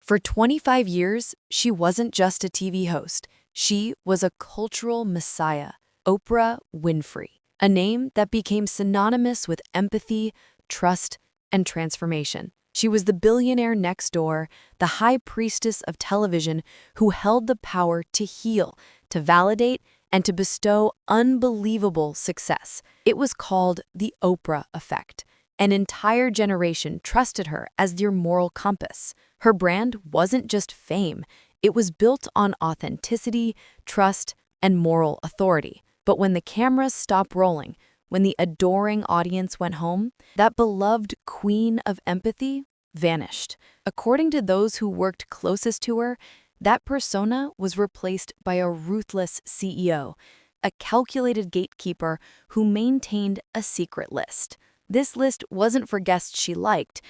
For 25 years, she wasn't just a TV host. She was a cultural messiah, Oprah Winfrey, a name that became synonymous with empathy, trust, and transformation. She was the billionaire next door, the high priestess of television who held the power to heal, to validate, and to bestow unbelievable success. It was called the Oprah effect. An entire generation trusted her as their moral compass. Her brand wasn't just fame, it was built on authenticity, trust, and moral authority. But when the cameras stopped rolling, when the adoring audience went home, that beloved queen of empathy vanished. According to those who worked closest to her, that persona was replaced by a ruthless CEO, a calculated gatekeeper who maintained a secret list. This list wasn't for guests she liked.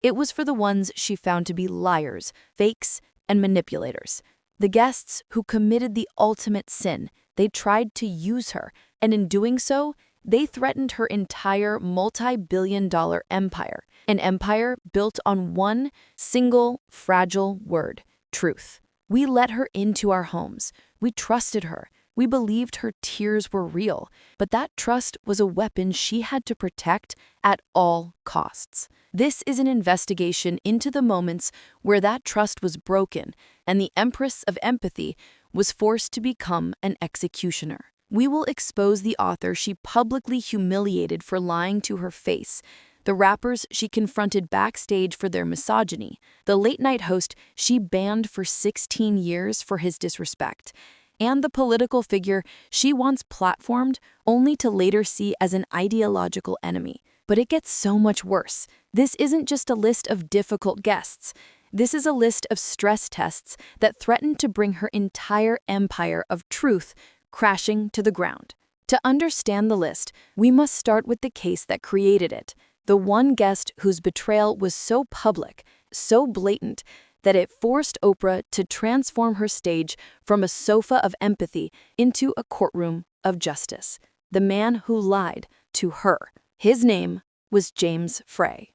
It was for the ones she found to be liars, fakes, and manipulators. The guests who committed the ultimate sin. They tried to use her, and in doing so, they threatened her entire multi-billion-dollar empire, an empire built on one single, fragile word: truth. We let her into our homes. We trusted her. We believed her tears were real, but that trust was a weapon she had to protect at all costs. This is an investigation into the moments where that trust was broken and the Empress of Empathy was forced to become an executioner. We will expose the author she publicly humiliated for lying to her face, the rappers she confronted backstage for their misogyny, the late-night host she banned for 16 years for his disrespect, and the political figure she once platformed only to later see as an ideological enemy. But it gets so much worse. This isn't just a list of difficult guests. This is a list of stress tests that threaten to bring her entire empire of truth crashing to the ground. To understand the list, we must start with the case that created it, the one guest whose betrayal was so public, so blatant, that it forced Oprah to transform her stage from a sofa of empathy into a courtroom of justice. The man who lied to her. His name was James Frey.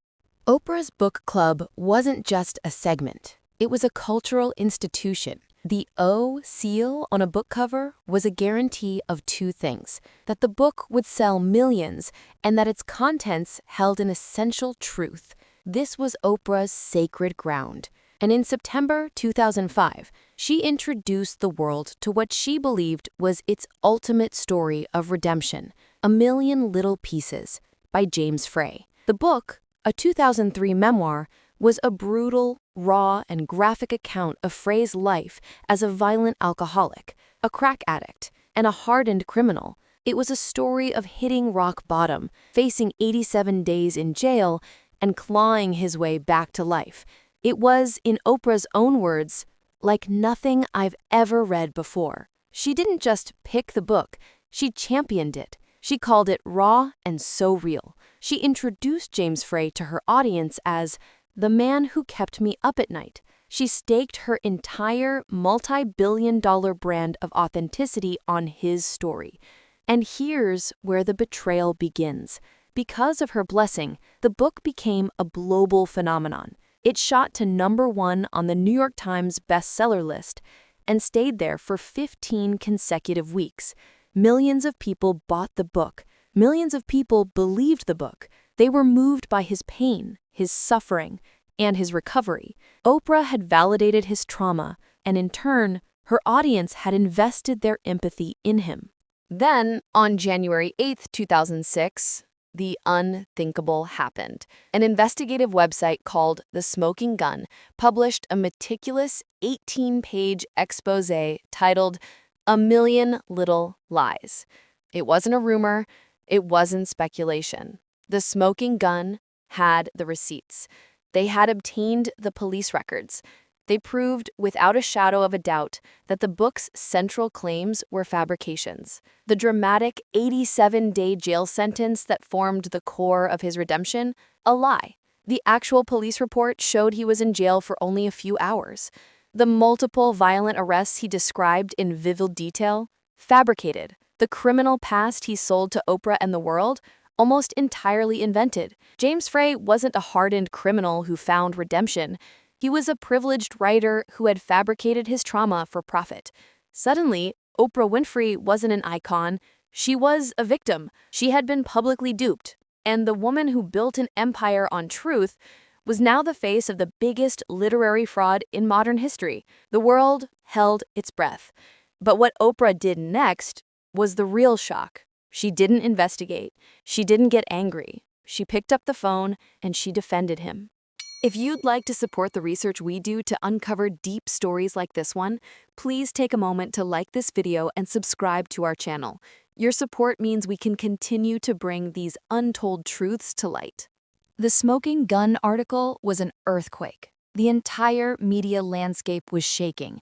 Oprah's book club wasn't just a segment. It was a cultural institution. The O seal on a book cover was a guarantee of two things: that the book would sell millions and that its contents held an essential truth. This was Oprah's sacred ground. And in September 2005, she introduced the world to what she believed was its ultimate story of redemption, A Million Little Pieces, by James Frey. The book, a 2003 memoir, was a brutal, raw, and graphic account of Frey's life as a violent alcoholic, a crack addict, and a hardened criminal. It was a story of hitting rock bottom, facing 87 days in jail, and clawing his way back to life. It was, in Oprah's own words, like nothing I've ever read before. She didn't just pick the book, she championed it. She called it raw and so real. She introduced James Frey to her audience as the man who kept me up at night. She staked her entire multi-billion-dollar brand of authenticity on his story. And here's where the betrayal begins. Because of her blessing, the book became a global phenomenon. It shot to #1 on the New York Times bestseller list and stayed there for 15 consecutive weeks. Millions of people bought the book. Millions of people believed the book. They were moved by his pain, his suffering, and his recovery. Oprah had validated his trauma, and in turn, her audience had invested their empathy in him. Then, on January 8, 2006, the unthinkable happened. An investigative website called The Smoking Gun published a meticulous 18-page expose titled A Million Little Lies. It wasn't a rumor, it wasn't speculation. The Smoking Gun had the receipts. They had obtained the police records. They proved without a shadow of a doubt that the book's central claims were fabrications. The dramatic 87-day jail sentence that formed the core of his redemption, a lie. The actual police report showed he was in jail for only a few hours. The multiple violent arrests he described in vivid detail, fabricated. The criminal past he sold to Oprah and the world, almost entirely invented. James Frey wasn't a hardened criminal who found redemption. He was a privileged writer who had fabricated his trauma for profit. Suddenly, Oprah Winfrey wasn't an icon. She was a victim. She had been publicly duped. And the woman who built an empire on truth was now the face of the biggest literary fraud in modern history. The world held its breath. But what Oprah did next was the real shock. She didn't investigate. She didn't get angry. She picked up the phone and she defended him. If you'd like to support the research we do to uncover deep stories like this one, please take a moment to like this video and subscribe to our channel. Your support means we can continue to bring these untold truths to light. The smoking gun article was an earthquake. The entire media landscape was shaking.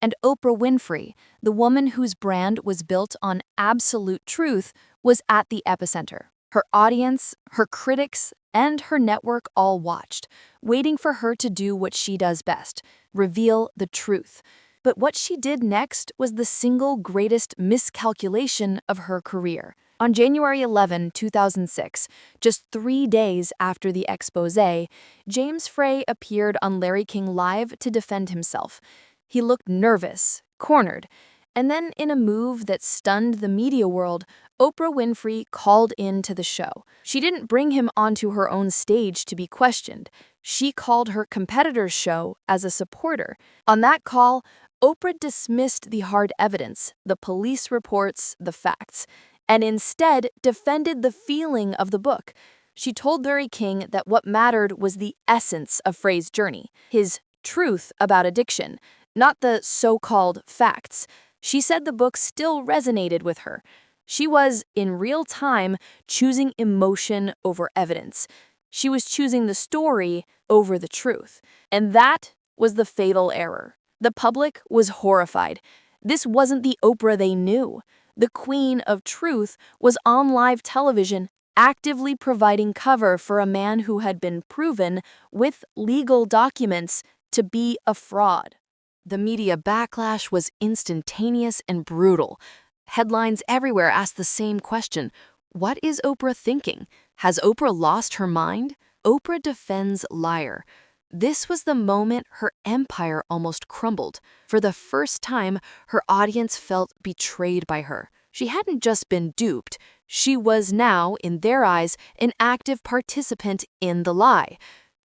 And Oprah Winfrey, the woman whose brand was built on absolute truth, was at the epicenter. Her audience, her critics, and her network all watched, waiting for her to do what she does best, reveal the truth. But what she did next was the single greatest miscalculation of her career. On January 11, 2006, just 3 days after the exposé, James Frey appeared on Larry King Live to defend himself. He looked nervous, cornered, and then in a move that stunned the media world, Oprah Winfrey called into the show. She didn't bring him onto her own stage to be questioned. She called her competitor's show as a supporter. On that call, Oprah dismissed the hard evidence, the police reports, the facts, and instead defended the feeling of the book. She told Larry King that what mattered was the essence of Frey's journey, his truth about addiction, not the so-called facts. She said the book still resonated with her. She was, in real time, choosing emotion over evidence. She was choosing the story over the truth. And that was the fatal error. The public was horrified. This wasn't the Oprah they knew. The queen of truth was on live television, actively providing cover for a man who had been proven, with legal documents, to be a fraud. The media backlash was instantaneous and brutal. Headlines everywhere asked the same question: what is Oprah thinking? Has Oprah lost her mind? Oprah defends liar. This was the moment her empire almost crumbled. For the first time, her audience felt betrayed by her. She hadn't just been duped. She was now, in their eyes, an active participant in the lie.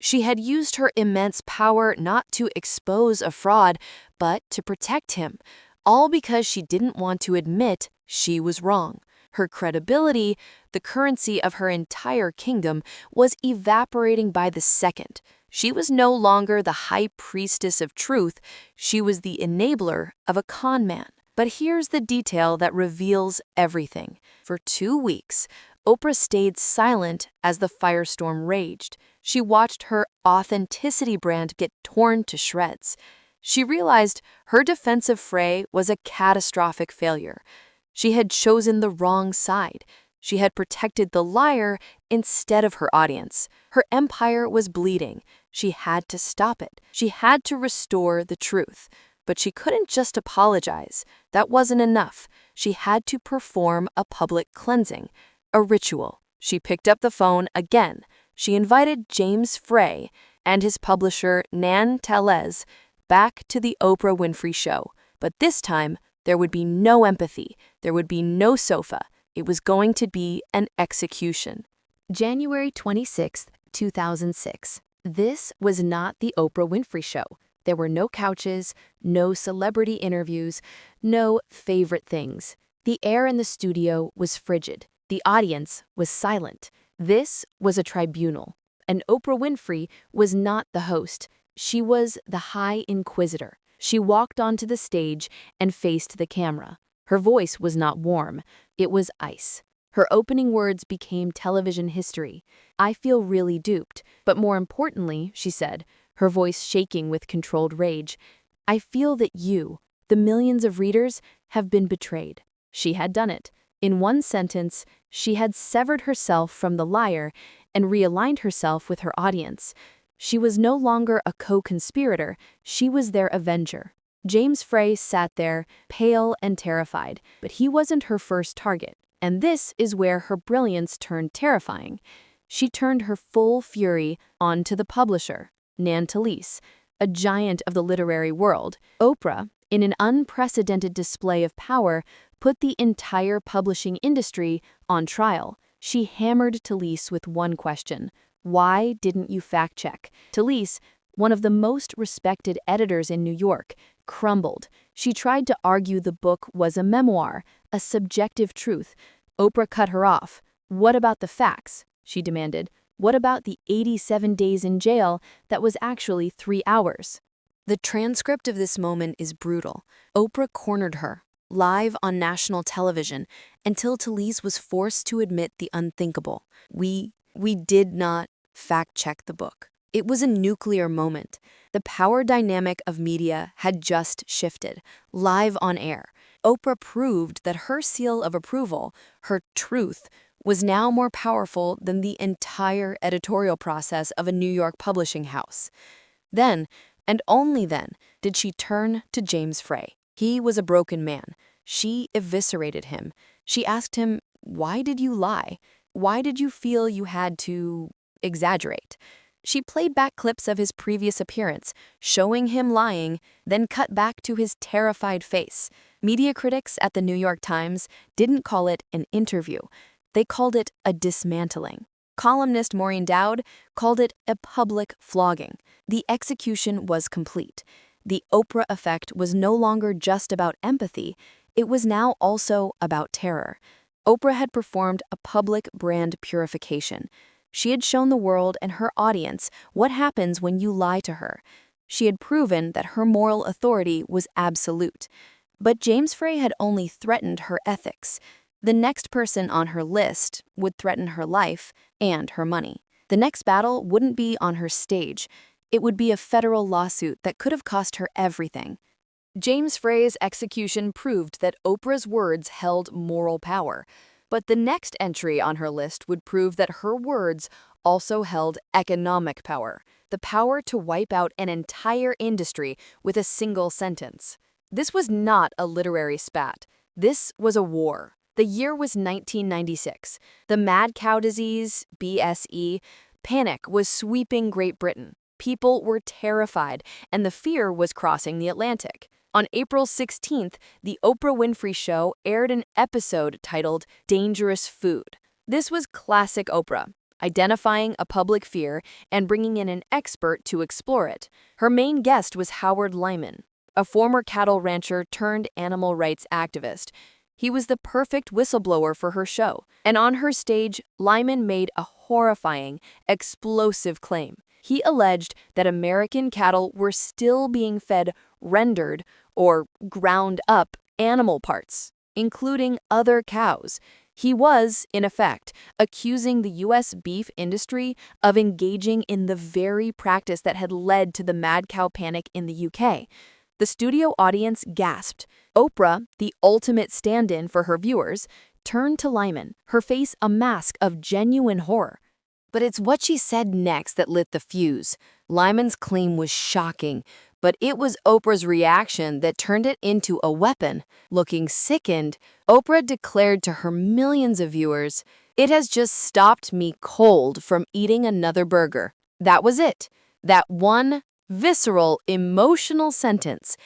She had used her immense power not to expose a fraud, but to protect him, all because she didn't want to admit she was wrong. Her credibility, the currency of her entire kingdom, was evaporating by the second. She was no longer the high priestess of truth. She was the enabler of a con man. But here's the detail that reveals everything. For 2 weeks, Oprah stayed silent as the firestorm raged. She watched her authenticity brand get torn to shreds. She realized her defense of Frey was a catastrophic failure. She had chosen the wrong side. She had protected the liar instead of her audience. Her empire was bleeding. She had to stop it. She had to restore the truth. But she couldn't just apologize. That wasn't enough. She had to perform a public cleansing, a ritual. She picked up the phone again. She invited James Frey and his publisher, Nan Tellez, back to the Oprah Winfrey Show. But this time, there would be no empathy. There would be no sofa. It was going to be an execution. January 26, 2006. This was not the Oprah Winfrey Show. There were no couches, no celebrity interviews, no favorite things. The air in the studio was frigid. The audience was silent. This was a tribunal, and Oprah Winfrey was not the host. She was the High Inquisitor. She walked onto the stage and faced the camera. Her voice was not warm. It was ice. Her opening words became television history. "I feel really duped, but more importantly," she said, her voice shaking with controlled rage, "I feel that you, the millions of readers, have been betrayed." She had done it. In one sentence, she had severed herself from the liar and realigned herself with her audience. She was no longer a co-conspirator, she was their avenger. James Frey sat there, pale and terrified, but he wasn't her first target. And this is where her brilliance turned terrifying. She turned her full fury onto the publisher, Nan Tellez. a giant of the literary world. Oprah, in an unprecedented display of power, put the entire publishing industry on trial. She hammered Talese with one question: why didn't you fact-check? Talese, one of the most respected editors in New York, crumbled. She tried to argue the book was a memoir, a subjective truth. Oprah cut her off. What about the facts? She demanded. What about the 87 days in jail that was actually 3 hours? The transcript of this moment is brutal. Oprah cornered her, live on national television, until Talese was forced to admit the unthinkable. We did not fact-check the book. It was a nuclear moment. The power dynamic of media had just shifted, live on air. Oprah proved that her seal of approval, her truth, was now more powerful than the entire editorial process of a New York publishing house. Then, and only then, did she turn to James Frey. He was a broken man. She eviscerated him. She asked him, "Why did you lie? Why did you feel you had to exaggerate?" She played back clips of his previous appearance, showing him lying, then cut back to his terrified face. Media critics at the New York Times didn't call it an interview. They called it a dismantling. Columnist Maureen Dowd called it a public flogging. The execution was complete. The Oprah effect was no longer just about empathy. It was now also about terror. Oprah had performed a public brand purification. She had shown the world and her audience what happens when you lie to her. She had proven that her moral authority was absolute. But James Frey had only threatened her ethics. The next person on her list would threaten her life and her money. The next battle wouldn't be on her stage. It would be a federal lawsuit that could have cost her everything. James Frey's execution proved that Oprah's words held moral power. But the next entry on her list would prove that her words also held economic power, the power to wipe out an entire industry with a single sentence. This was not a literary spat. This was a war. The year was 1996. The mad cow disease, BSE, panic was sweeping Great Britain. People were terrified, and the fear was crossing the Atlantic. On April 16th, the Oprah Winfrey Show aired an episode titled Dangerous Food. This was classic Oprah, identifying a public fear and bringing in an expert to explore it. Her main guest was Howard Lyman, a former cattle rancher turned animal rights activist. He was the perfect whistleblower for her show. And on her stage, Lyman made a horrifying, explosive claim. He alleged that American cattle were still being fed rendered or ground up animal parts, including other cows. He was, in effect, accusing the U.S. beef industry of engaging in the very practice that had led to the mad cow panic in the UK. The studio audience gasped. Oprah, the ultimate stand-in for her viewers, turned to Lyman, her face a mask of genuine horror. But it's what she said next that lit the fuse. Lyman's claim was shocking, but it was Oprah's reaction that turned it into a weapon. Looking sickened, Oprah declared to her millions of viewers, "It has just stopped me cold from eating another burger." That was it. That one visceral, emotional sentence.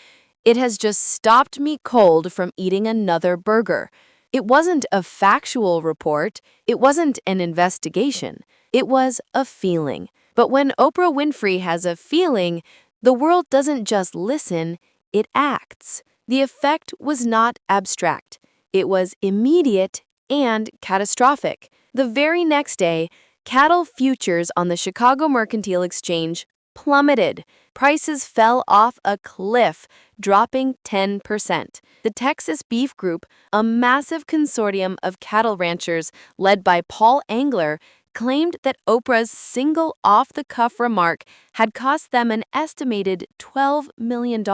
"It has just stopped me cold from eating another burger." It wasn't a factual report. It wasn't an investigation. It was a feeling. But when Oprah Winfrey has a feeling, the world doesn't just listen, it acts. The effect was not abstract. It was immediate and catastrophic. The very next day, cattle futures on the Chicago Mercantile Exchange plummeted. Prices fell off a cliff, dropping 10%. The Texas Beef Group, a massive consortium of cattle ranchers led by Paul Engler, claimed that Oprah's single off-the-cuff remark had cost them an estimated $12 million.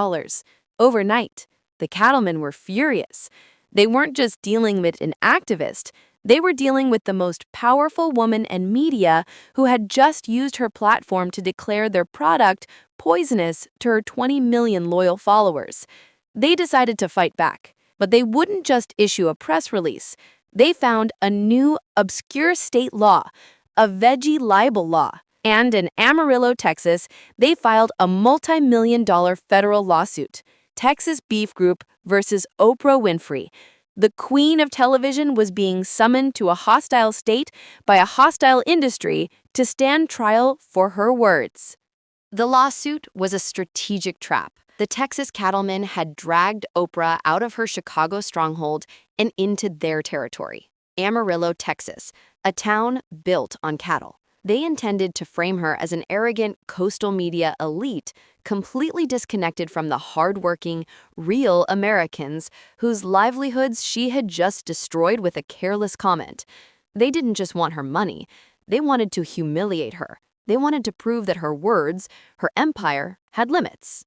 Overnight, the cattlemen were furious. They weren't just dealing with an activist. They were dealing with the most powerful woman in media who had just used her platform to declare their product poisonous to her 20 million loyal followers. They decided to fight back, but they wouldn't just issue a press release. They found a new, obscure state law, a veggie libel law. And in Amarillo, Texas, they filed a multi-million-dollar federal lawsuit. Texas Beef Group versus Oprah Winfrey. The queen of television was being summoned to a hostile state by a hostile industry to stand trial for her words. The lawsuit was a strategic trap. The Texas cattlemen had dragged Oprah out of her Chicago stronghold and into their territory, Amarillo, Texas, a town built on cattle. They intended to frame her as an arrogant coastal media elite, completely disconnected from the hardworking, real Americans whose livelihoods she had just destroyed with a careless comment. They didn't just want her money, they wanted to humiliate her. They wanted to prove that her words, her empire, had limits.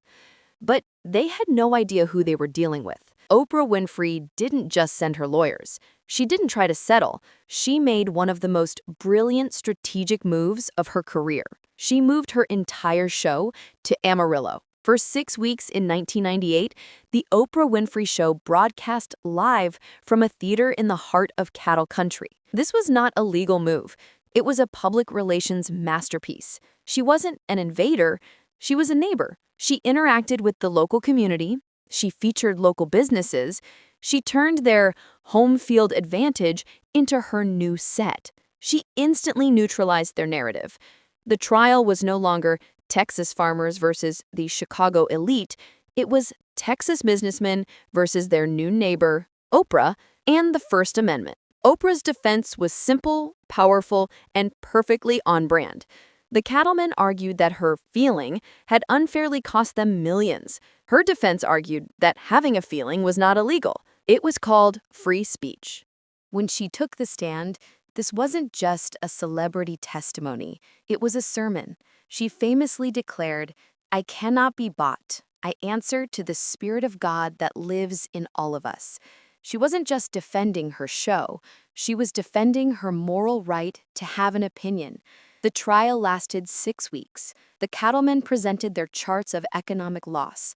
But they had no idea who they were dealing with. Oprah Winfrey didn't just send her lawyers. She didn't try to settle. She made one of the most brilliant strategic moves of her career. She moved her entire show to Amarillo. For 6 weeks in 1998, the Oprah Winfrey Show broadcast live from a theater in the heart of cattle country. This was not a legal move. It was a public relations masterpiece. She wasn't an invader, she was a neighbor. She interacted with the local community, she featured local businesses, she turned their home field advantage into her new set. She instantly neutralized their narrative. The trial was no longer Texas farmers versus the Chicago elite, it was Texas businessmen versus their new neighbor, Oprah, and the First Amendment. Oprah's defense was simple, powerful, and perfectly on brand. The cattlemen argued that her feeling had unfairly cost them millions. Her defense argued that having a feeling was not illegal. It was called free speech. When she took the stand, this wasn't just a celebrity testimony. It was a sermon. She famously declared, "I cannot be bought. I answer to the Spirit of God that lives in all of us." She wasn't just defending her show, she was defending her moral right to have an opinion. The trial lasted 6 weeks. The cattlemen presented their charts of economic loss.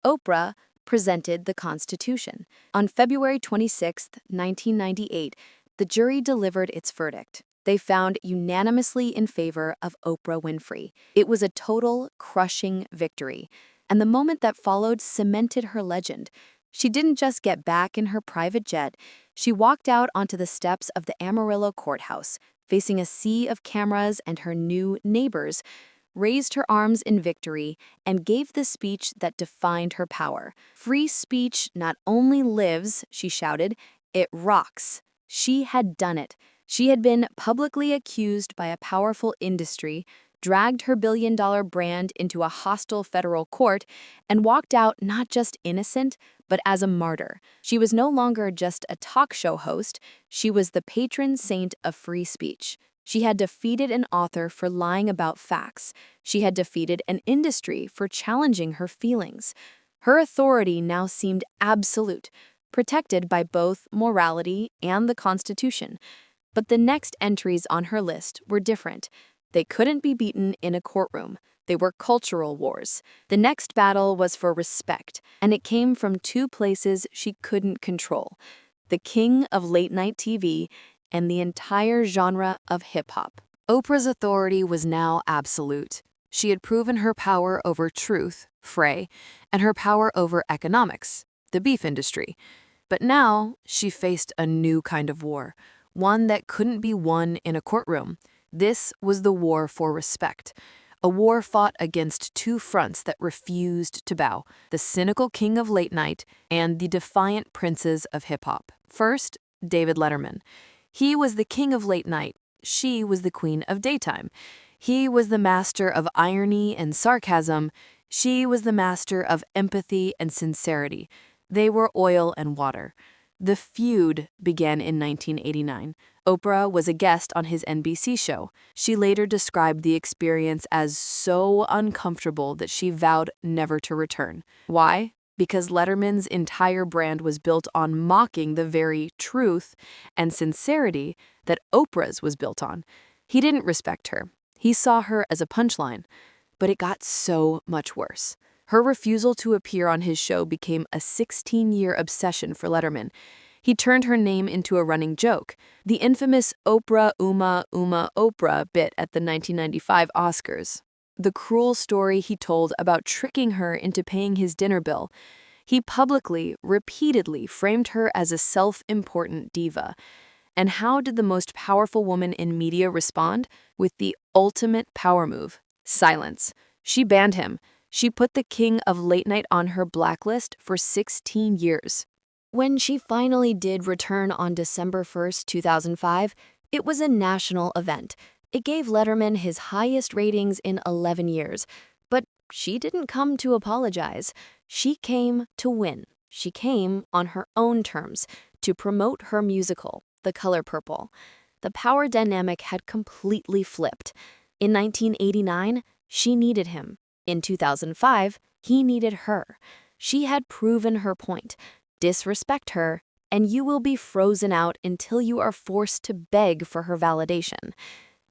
Oprah presented the Constitution. On February 26, 1998, the jury delivered its verdict. They found unanimously in favor of Oprah Winfrey. It was a total, crushing victory. And the moment that followed cemented her legend. She didn't just get back in her private jet, she walked out onto the steps of the Amarillo courthouse, facing a sea of cameras and her new neighbors, raised her arms in victory, and gave the speech that defined her power. "Free speech not only lives," she shouted, "it rocks." She had done it. She had been publicly accused by a powerful industry, dragged her billion-dollar brand into a hostile federal court, and walked out not just innocent, but as a martyr. She was no longer just a talk show host, she was the patron saint of free speech. She had defeated an author for lying about facts. She had defeated an industry for challenging her feelings. Her authority now seemed absolute, protected by both morality and the Constitution. But the next entries on her list were different. They couldn't be beaten in a courtroom. They were cultural wars. The next battle was for respect, and it came from two places she couldn't control: the king of late-night TV and the entire genre of hip-hop. Oprah's authority was now absolute. She had proven her power over truth, Frey, and her power over economics, the beef industry. But now she faced a new kind of war, one that couldn't be won in a courtroom. This was the war for respect, a war fought against two fronts that refused to bow: the cynical king of late night and the defiant princes of hip-hop. First, David Letterman. He was the king of late night. She was the queen of daytime. He was the master of irony and sarcasm. She was the master of empathy and sincerity. They were oil and water. The feud began in 1989. Oprah was a guest on his NBC show. She later described the experience as so uncomfortable that she vowed never to return. Why? Because Letterman's entire brand was built on mocking the very truth and sincerity that Oprah's was built on. He didn't respect her. He saw her as a punchline. But it got so much worse. Her refusal to appear on his show became a 16-year obsession for Letterman. He turned her name into a running joke. The infamous Oprah Oprah bit at the 1995 Oscars. The cruel story he told about tricking her into paying his dinner bill. He publicly, repeatedly framed her as a self-important diva. And how did the most powerful woman in media respond? With the ultimate power move: silence. She banned him. She put the king of late night on her blacklist for 16 years. When she finally did return on December 1st, 2005, it was a national event. It gave Letterman his highest ratings in 11 years. But she didn't come to apologize. She came to win. She came on her own terms to promote her musical, The Color Purple. The power dynamic had completely flipped. In 1989, she needed him. In 2005, he needed her. She had proven her point. Disrespect her, and you will be frozen out until you are forced to beg for her validation.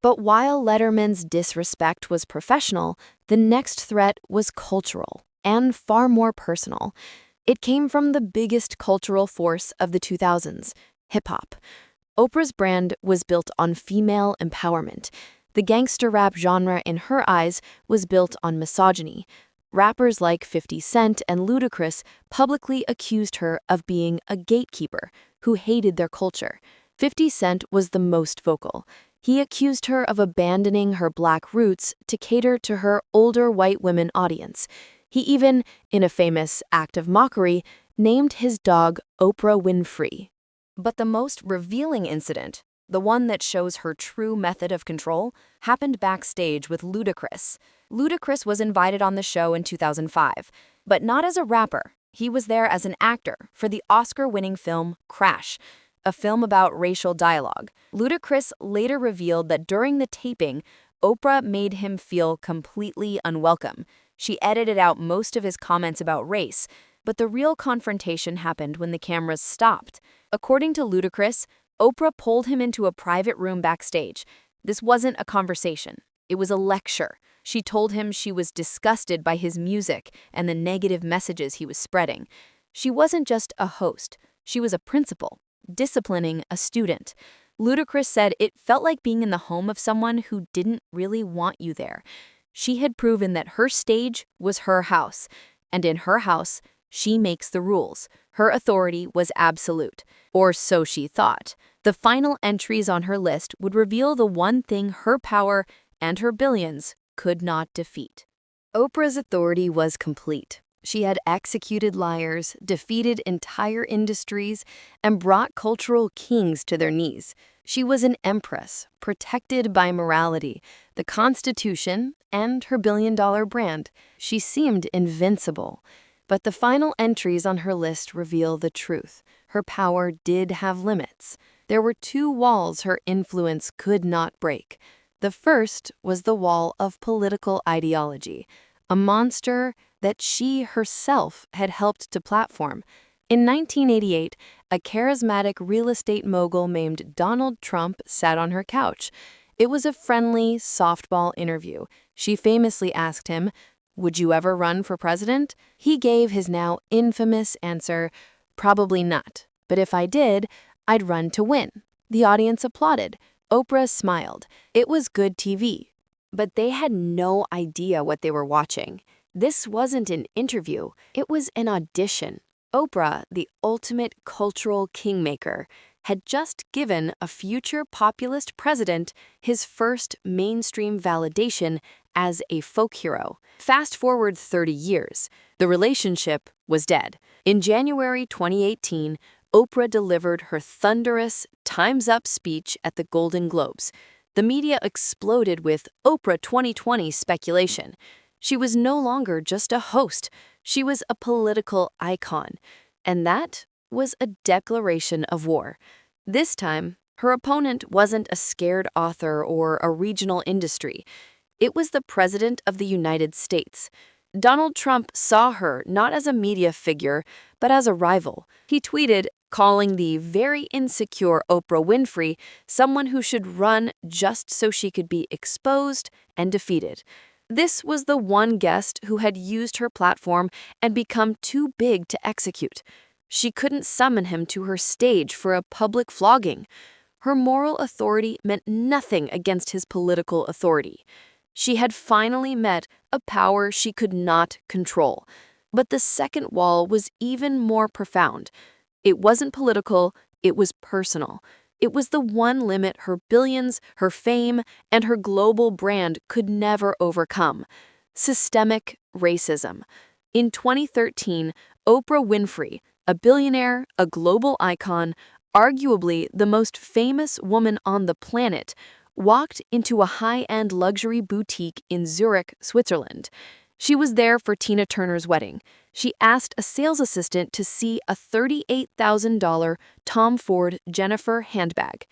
But while Letterman's disrespect was professional, the next threat was cultural and far more personal. It came from the biggest cultural force of the 2000s, hip-hop. Oprah's brand was built on female empowerment. The gangster rap genre, in her eyes, was built on misogyny. Rappers like 50 Cent and Ludacris publicly accused her of being a gatekeeper who hated their culture. 50 Cent was the most vocal. He accused her of abandoning her black roots to cater to her older white women audience. He even, in a famous act of mockery, named his dog Oprah Winfrey. But the most revealing incident, the one that shows her true method of control, happened backstage with Ludacris. Ludacris was invited on the show in 2005, but not as a rapper. He was there as an actor for the Oscar-winning film Crash, a film about racial dialogue. Ludacris later revealed that during the taping, Oprah made him feel completely unwelcome. She edited out most of his comments about race, but the real confrontation happened when the cameras stopped. According to Ludacris, Oprah pulled him into a private room backstage. This wasn't a conversation. It was a lecture. She told him she was disgusted by his music and the negative messages he was spreading. She wasn't just a host. She was a principal, disciplining a student. Ludacris said it felt like being in the home of someone who didn't really want you there. She had proven that her stage was her house, and in her house, she makes the rules. Her authority was absolute, or so she thought. The final entries on her list would reveal the one thing her power and her billions could not defeat. Oprah's authority was complete. She had executed liars, defeated entire industries, and brought cultural kings to their knees. She was an empress, protected by morality, the Constitution, and her billion-dollar brand. She seemed invincible. But the final entries on her list reveal the truth. Her power did have limits. There were two walls her influence could not break. The first was the wall of political ideology, a monster that she herself had helped to platform. In 1988, a charismatic real estate mogul named Donald Trump sat on her couch. It was a friendly, softball interview. She famously asked him, "Would you ever run for president?" He gave his now infamous answer, "Probably not, but if I did, I'd run to win." The audience applauded. Oprah smiled. It was good TV. But they had no idea what they were watching. This wasn't an interview. It was an audition. Oprah, the ultimate cultural kingmaker, had just given a future populist president his first mainstream validation as a folk hero. Fast forward 30 years, the relationship was dead. In January 2018, Oprah delivered her thunderous Time's Up speech at the Golden Globes. The media exploded with Oprah 2020 speculation. She was no longer just a host. She was a political icon. And that was a declaration of war. This time, her opponent wasn't a scared author or a regional industry. It was the President of the United States. Donald Trump saw her not as a media figure, but as a rival. He tweeted, calling the very insecure Oprah Winfrey someone who should run just so she could be exposed and defeated. This was the one guest who had used her platform and become too big to execute. She couldn't summon him to her stage for a public flogging. Her moral authority meant nothing against his political authority. She had finally met a power she could not control. But the second wall was even more profound. It wasn't political, it was personal. It was the one limit her billions, her fame, and her global brand could never overcome: systemic racism. In 2013, Oprah Winfrey, a billionaire, a global icon, arguably the most famous woman on the planet, walked into a high-end luxury boutique in Zurich, Switzerland. She was there for Tina Turner's wedding. She asked a sales assistant to see a $38,000 Tom Ford Jennifer handbag.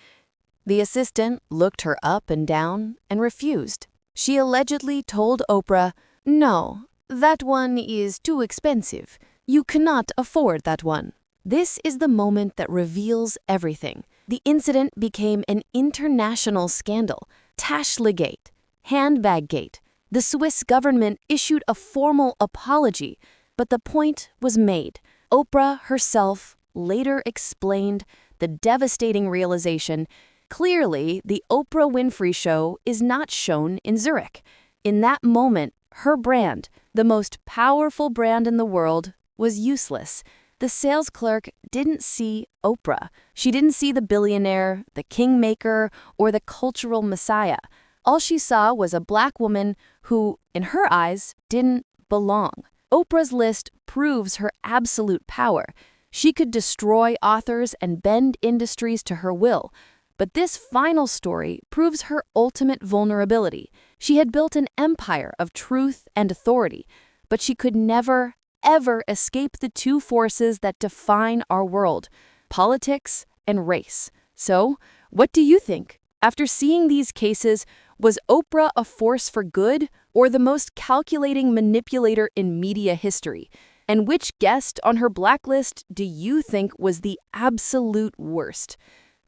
The assistant looked her up and down and refused. She allegedly told Oprah, "No, that one is too expensive. You cannot afford that one." This is the moment that reveals everything. The incident became an international scandal. Tashlegate, Handbaggate. The Swiss government issued a formal apology, but the point was made. Oprah herself later explained the devastating realization: clearly, the Oprah Winfrey Show is not shown in Zurich. In that moment, her brand, the most powerful brand in the world, was useless. The sales clerk didn't see Oprah. She didn't see the billionaire, the kingmaker, or the cultural messiah. All she saw was a black woman who, in her eyes, didn't belong. Oprah's list proves her absolute power. She could destroy authors and bend industries to her will. But this final story proves her ultimate vulnerability. She had built an empire of truth and authority, but she could never, ever escape the two forces that define our world: politics and race. So, what do you think? After seeing these cases, was Oprah a force for good or the most calculating manipulator in media history? And which guest on her blacklist do you think was the absolute worst?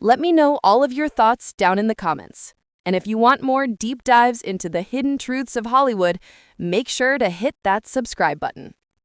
Let me know all of your thoughts down in the comments. And if you want more deep dives into the hidden truths of Hollywood, make sure to hit that subscribe button.